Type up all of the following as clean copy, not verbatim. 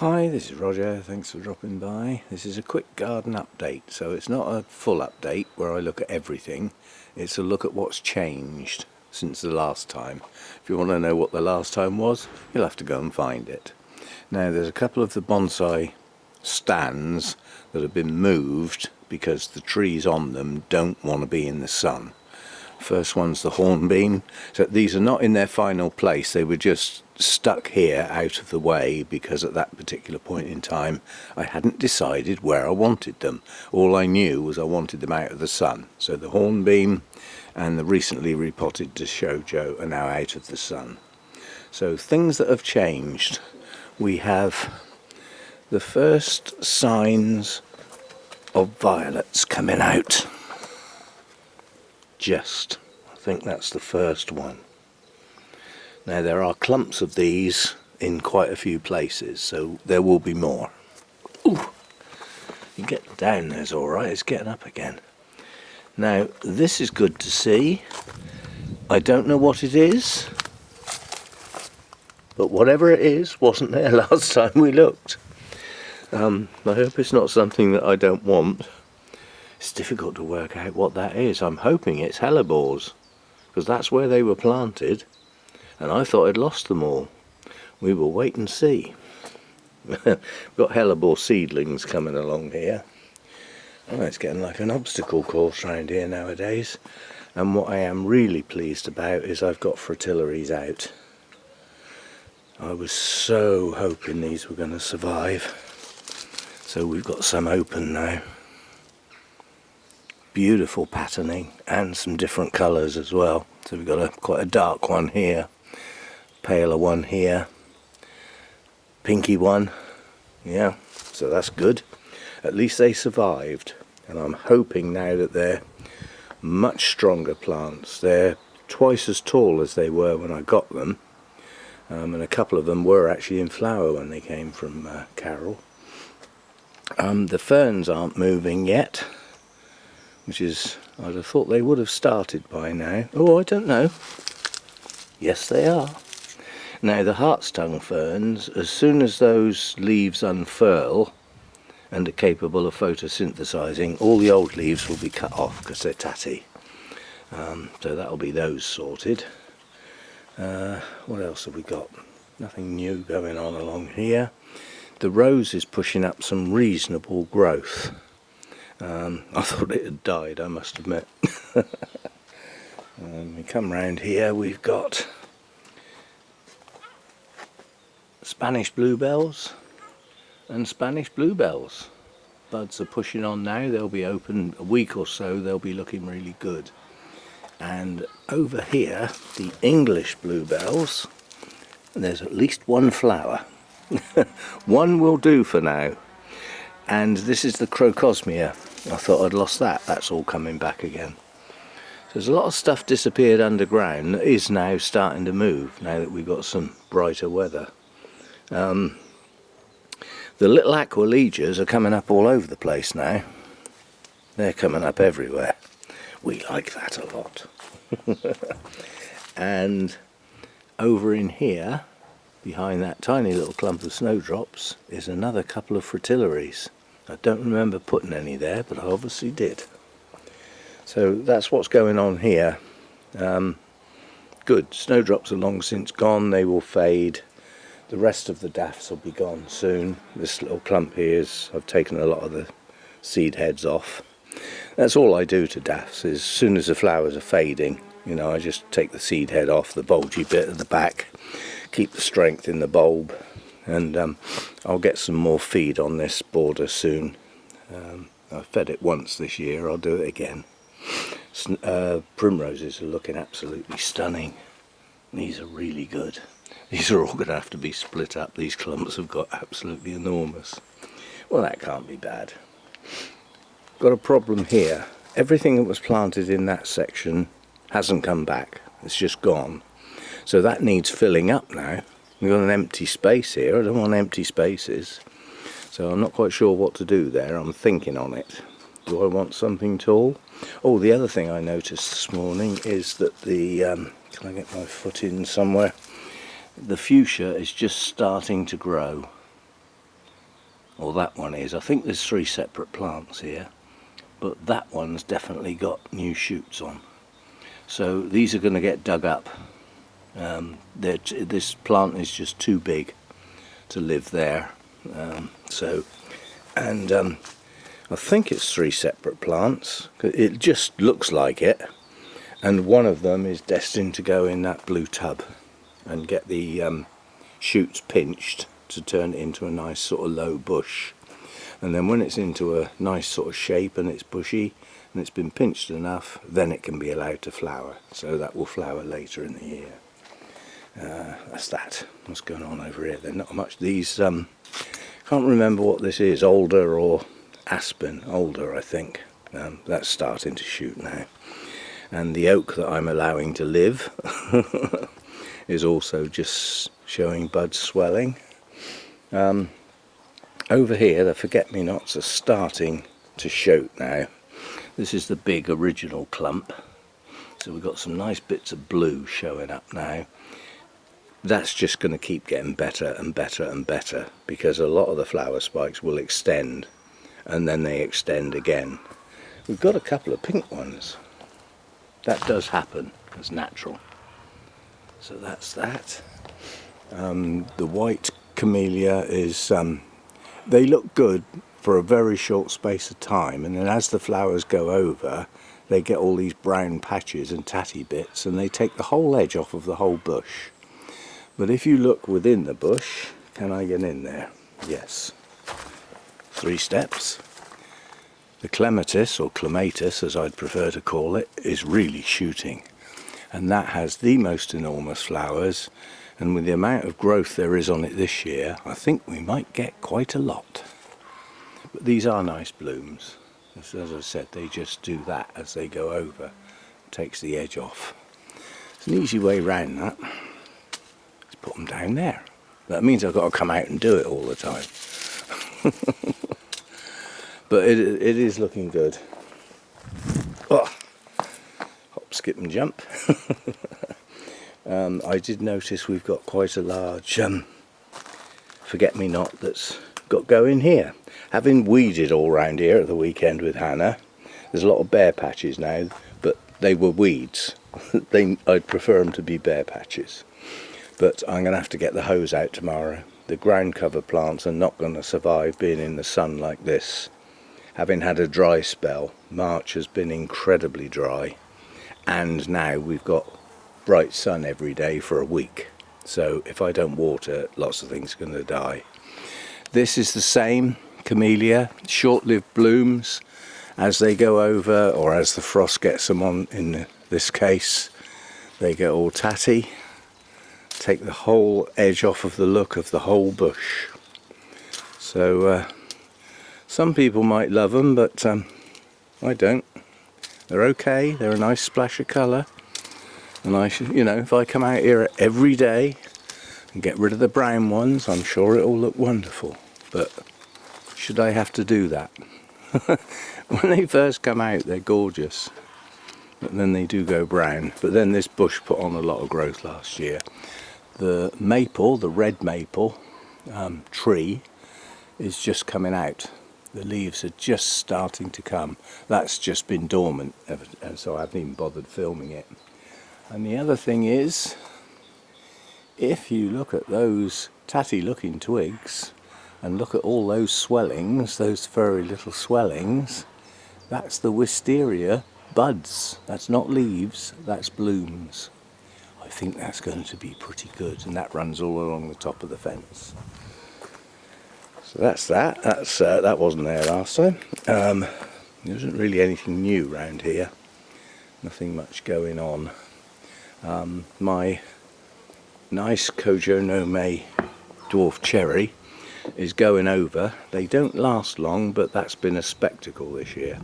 Hi, this is Roger, thanks for dropping by. This is a quick garden update, so it's not a full update where I look at everything, it's a look at what's changed since the last time. If you want to know what the last time was, you'll have to go and find it. Now there's a couple of the bonsai stands that have been moved because the trees on them don't want to be in the sun. First one's the hornbeam. So these are not in their final place, they were just stuck here out of the way because at that particular point in time I hadn't decided where I wanted them. All I knew was I wanted them out of the sun. So the hornbeam and the recently repotted Shoujo are now out of the sun. So things that have changed. We have the first signs of violets coming out. I think that's the first one. Now there are clumps of these in quite a few places, so there will be more. Ooh, you get down there's alright, it's getting up again. Now this is good to see. I don't know what it is, but whatever it is wasn't there last time we looked. I hope it's not something that I don't want. It's difficult to work out what that is. I'm hoping it's hellebores, because that's where they were planted, and I thought I'd lost them all. We will wait and see. We've got hellebore seedlings coming along here. Oh, it's getting like an obstacle course around here nowadays. And what I am really pleased about is I've got fritillaries out. I was so hoping these were going to survive. So we've got some open now. Beautiful patterning and some different colours as well. So we've got quite a dark one here, paler one here, pinky one. Yeah, so that's good. At least they survived, and I'm hoping now that they're much stronger plants. They're twice as tall as they were when I got them, and a couple of them were actually in flower when they came from Carol. The ferns aren't moving yet, which is, I'd have thought they would have started by now. Oh, I don't know. Yes, they are. Now the hartstongue ferns, as soon as those leaves unfurl and are capable of photosynthesizing, all the old leaves will be cut off because they're tatty. So that'll be those sorted. What else have we got? Nothing new going on along here. The rose is pushing up some reasonable growth. I thought it had died, I must admit. We come round here, we've got Spanish bluebells and Spanish bluebells. Buds are pushing on now, they'll be open a week or so, they'll be looking really good. And over here, the English bluebells, there's at least one flower. One will do for now. And this is the crocosmia. I thought I'd lost that. That's all coming back again. So there's a lot of stuff disappeared underground that is now starting to move, now that we've got some brighter weather. The little aqualegias are coming up all over the place now. They're coming up everywhere. We like that a lot. And over in here, behind that tiny little clump of snowdrops, is another couple of fritillaries. I don't remember putting any there, but I obviously did. So that's what's going on here. Good. Snowdrops are long since gone. They will fade. The rest of the daffs will be gone soon. This little clump here is, I've taken a lot of the seed heads off. That's all I do to daffs, is as soon as the flowers are fading, you know, I just take the seed head off, the bulgy bit at the back, keep the strength in the bulb, and I'll get some more feed on this border soon. I've fed it once this year, I'll do it again. Primroses are looking absolutely stunning. These are really good. These are all going to have to be split up. These clumps have got absolutely enormous. Well, that can't be bad. Got a problem here. Everything that was planted in that section hasn't come back. It's just gone. So that needs filling up now. We've got an empty space here. I don't want empty spaces. So I'm not quite sure what to do there. I'm thinking on it. Do I want something tall? Oh, the other thing I noticed this morning is that the... can I get my foot in somewhere? The fuchsia is just starting to grow. or that one is. I think there's 3 separate plants here, but that one's definitely got new shoots on. So these are going to get dug up. This plant is just too big to live there. I think it's 3 separate plants. It just looks like it, and one of them is destined to go in that blue tub and get the shoots pinched to turn it into a nice sort of low bush. And then when it's into a nice sort of shape and it's bushy and it's been pinched enough, then it can be allowed to flower. So that will flower later in the year. That's that. What's going on over here? There's not much. These, can't remember what this is, alder or aspen. Alder, I think. That's starting to shoot now. And the oak that I'm allowing to live is also just showing buds swelling. Over here, the forget-me-nots are starting to shoot now. This is the big original clump. So we've got some nice bits of blue showing up now. That's just going to keep getting better and better and better, because a lot of the flower spikes will extend and then they extend again. We've got a couple of pink ones. That does happen. It's natural. So that's that. The white camellia is, they look good for a very short space of time, and then as the flowers go over, they get all these brown patches and tatty bits, and they take the whole edge off of the whole bush. But if you look within the bush, can I get in there? Yes. 3 steps. The clematis, or clematis as I'd prefer to call it, is really shooting. And that has the most enormous flowers, and with the amount of growth there is on it this year, I think we might get quite a lot. But these are nice blooms. As I said, they just do that as they go over. It takes the edge off. It's an easy way round that. Put them down there. That means I've got to come out and do it all the time. But it is looking good. Oh, hop, skip and jump. I did notice we've got quite a large forget-me-not that's got going here. Having weeded all round here at the weekend with Hannah, there's a lot of bare patches now, but they were weeds. I'd prefer them to be bare patches. But I'm going to have to get the hose out tomorrow. The ground cover plants are not going to survive being in the sun like this. Having had a dry spell, March has been incredibly dry, and now we've got bright sun every day for a week. So if I don't water, lots of things are going to die. This is the same camellia, short-lived blooms. As they go over, or as the frost gets them on, in this case, they get all tatty. Take the whole edge off of the look of the whole bush. So some people might love them, but I don't. They're okay. They're a nice splash of colour, and I should, if I come out here every day and get rid of the brown ones, I'm sure it'll look wonderful. But should I have to do that? When they first come out, they're gorgeous, but then they do go brown. But then this bush put on a lot of growth last year. The maple, the red maple tree, is just coming out. The leaves are just starting to come. That's just been dormant, and so I haven't even bothered filming it. And the other thing is, if you look at those tatty looking twigs and look at all those swellings, those furry little swellings, that's the wisteria buds. That's not leaves, that's blooms. I think that's going to be pretty good, and that runs all along the top of the fence. So that's that. That wasn't there last time. There isn't really anything new around here. Nothing much going on. My nice Kojo no May dwarf cherry is going over. They don't last long, but that's been a spectacle this year.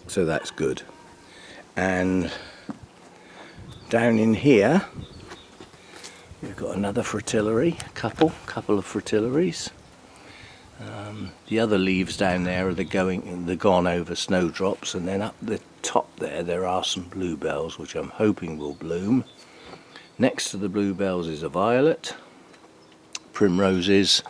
So that's good. And down in here we've got another fritillary, couple of fritillaries. The other leaves down there are the gone over snowdrops, and then up the top there are some bluebells which I'm hoping will bloom. Next to the bluebells is a violet, primroses,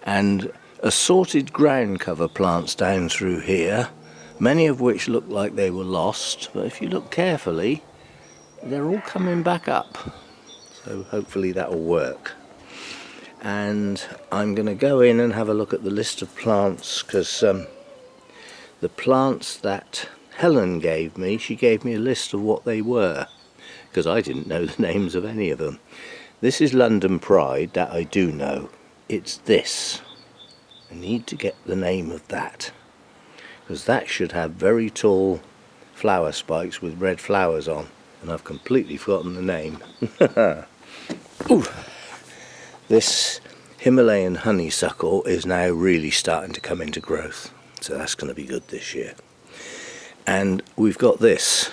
and assorted ground cover plants down through here, many of which look like they were lost, but if you look carefully they're all coming back up, so hopefully that will work. And I'm going to go in and have a look at the list of plants, because the plants that Helen gave me, she gave me a list of what they were, because I didn't know the names of any of them. This is London Pride, that I do know. It's this. I need to get the name of that, because that should have very tall flower spikes with red flowers on, and I've completely forgotten the name. Ooh. This Himalayan honeysuckle is now really starting to come into growth, so that's going to be good this year. And we've got this,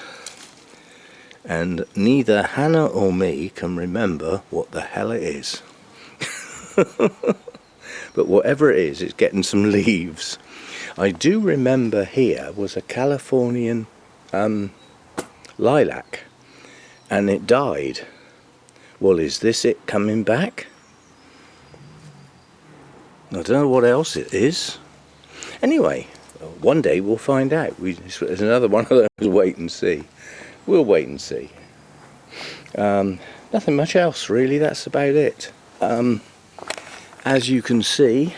and neither Hannah or me can remember what the hell it is. But whatever it is, it's getting some leaves. I do remember here was a Californian lilac, and it died. Well, is this it coming back? I don't know what else it is. Anyway, one day we'll find out. It's another one of those wait and see. We'll wait and see. Nothing much else really, that's about it. As you can see,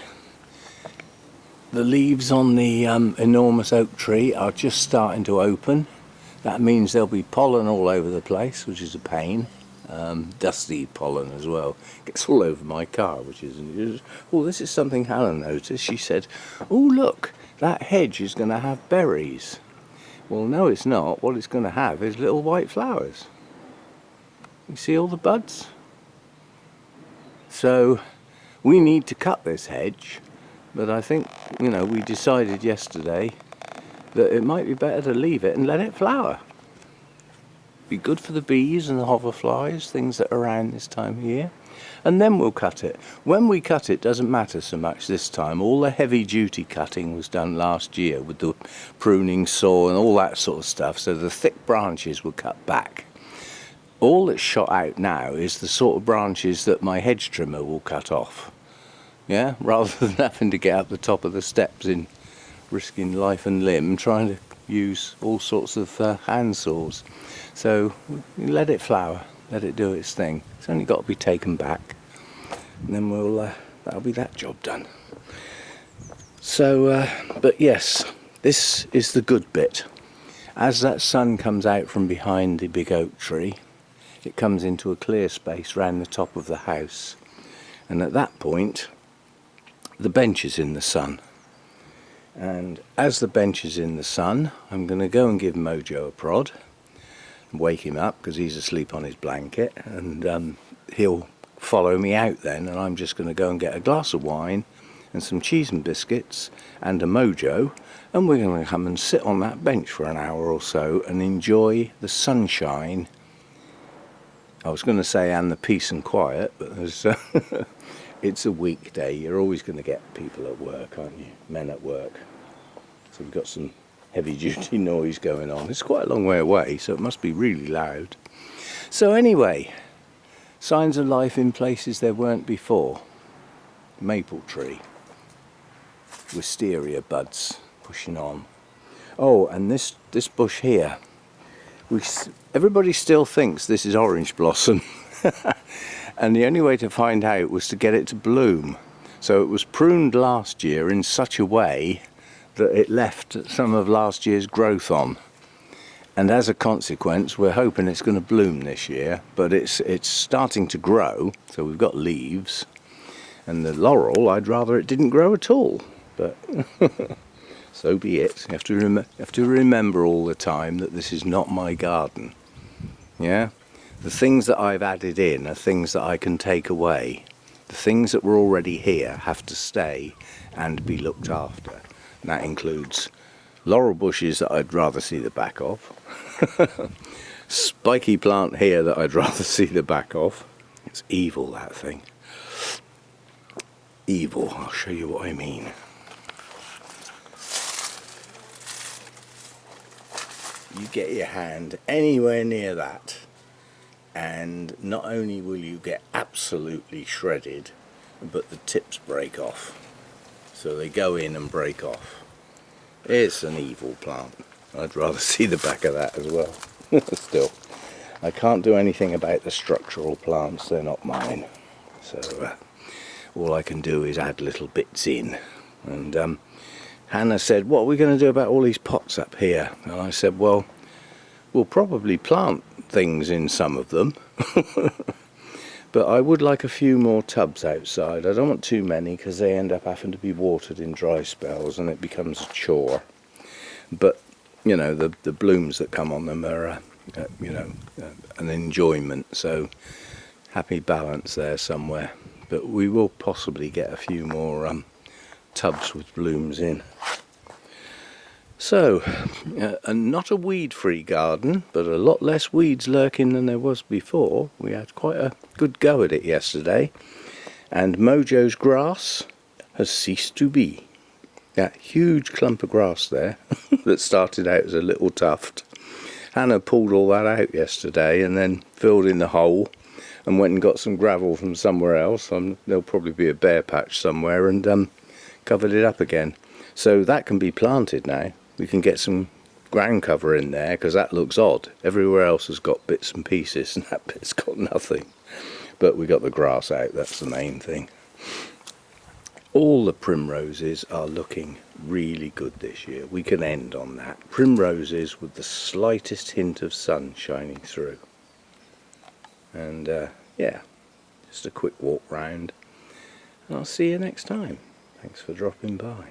the leaves on the enormous oak tree are just starting to open. That means there'll be pollen all over the place, which is a pain. Dusty pollen as well. Gets all over my car, which isn't. Oh, this is something Helen noticed. She said, "Oh, look, that hedge is going to have berries." Well, no, it's not. What it's going to have is little white flowers. You see all the buds? So we need to cut this hedge, but I think, you know, we decided yesterday that it might be better to leave it and let it flower. Be good for the bees and the hoverflies, things that are around this time of year, and then we'll cut it. When we cut it doesn't matter so much this time. All the heavy duty cutting was done last year with the pruning saw and all that sort of stuff, so the thick branches were cut back. All that's shot out now is the sort of branches that my hedge trimmer will cut off, yeah, rather than having to get up the top of the steps in risking life and limb trying to use all sorts of hand saws. So let it flower, let it do its thing. It's only got to be taken back, and then that'll be that job done. So but yes, this is the good bit. As that sun comes out from behind the big oak tree, it comes into a clear space round the top of the house, and at that point the bench is in the sun. And as the bench is in the sun, I'm going to go and give Mojo a prod and wake him up, because he's asleep on his blanket, and he'll follow me out then, and I'm just going to go and get a glass of wine and some cheese and biscuits and a Mojo, and we're going to come and sit on that bench for an hour or so and enjoy the sunshine. I was going to say and the peace and quiet, but there's it's a weekday. You're always going to get people at work, aren't you? Men at work. So we've got some heavy duty noise going on. It's quite a long way away, so it must be really loud. So anyway, signs of life in places there weren't before. Maple tree. Wisteria buds pushing on. Oh, and this bush here. Everybody still thinks this is orange blossom. And the only way to find out was to get it to bloom. So it was pruned last year in such a way that it left some of last year's growth on. And as a consequence, we're hoping it's going to bloom this year, but it's starting to grow, so we've got leaves. And the laurel, I'd rather it didn't grow at all, but so be it. You have to remember all the time that this is not my garden. Yeah? The things that I've added in are things that I can take away. The things that were already here have to stay and be looked after. And that includes laurel bushes that I'd rather see the back of. Spiky plant here that I'd rather see the back of. It's evil, that thing. Evil, I'll show you what I mean. You get your hand anywhere near that, and not only will you get absolutely shredded, but the tips break off. so they go in and break off. It's an evil plant. I'd rather see the back of that as well. Still, I can't do anything about the structural plants, they're not mine. So all I can do is add little bits in. And Hannah said, what are we going to do about all these pots up here? And I said, well, we'll probably plant things in some of them. But I would like a few more tubs outside. I don't want too many because they end up having to be watered in dry spells and it becomes a chore. But, you know, the blooms that come on them are, an enjoyment. So, happy balance there somewhere. But we will possibly get a few more tubs with blooms in. So, not a weed-free garden, but a lot less weeds lurking than there was before. We had quite a good go at it yesterday. And Mojo's grass has ceased to be. That huge clump of grass there that started out as a little tuft. Hannah pulled all that out yesterday and then filled in the hole and went and got some gravel from somewhere else. There'll probably be a bare patch somewhere, and covered it up again. So that can be planted now. We can get some ground cover in there because that looks odd. Everywhere else has got bits and pieces and that bit's got nothing. But we got the grass out, that's the main thing. All the primroses are looking really good this year. We can end on that. Primroses with the slightest hint of sun shining through. And yeah, just a quick walk round. And I'll see you next time. Thanks for dropping by.